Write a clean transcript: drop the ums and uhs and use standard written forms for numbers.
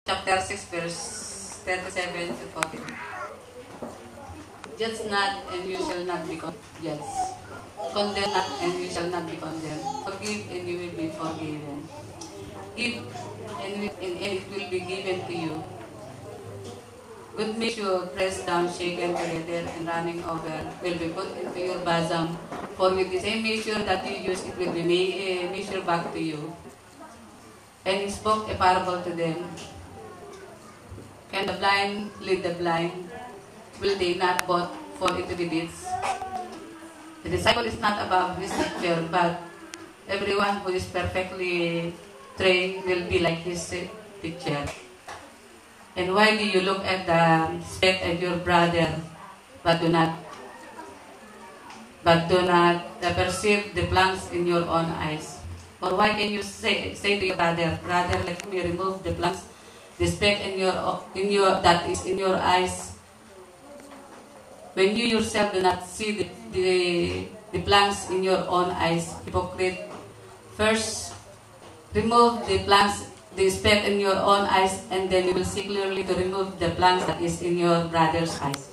chapter 6, verse 37 to 40. Judge not, and you shall not be judged. Condemn not, and you shall not be condemned. Forgive, and you will be forgiven. Give, and it will be given to you. Good measure, pressed down, shaken together, and running over, will be put into your bosom. For with the same measure that you use, it will be measured back to you. And he spoke a parable to them. Can the blind lead the blind? Will they not both fall into the ditch? The disciple is not above his teacher, but everyone who is perfectly trained will be like his teacher. And why do you look at the speck of your brother, but do not perceive the planks in your own eyes? Or why can you say to your brother, let me remove the planks, the speck that is in your eyes, when you yourself do not see the planks in your own eyes? Hypocrite! First, remove the speck in your own eyes, and then you will see clearly to remove the planks that is in your brother's eyes.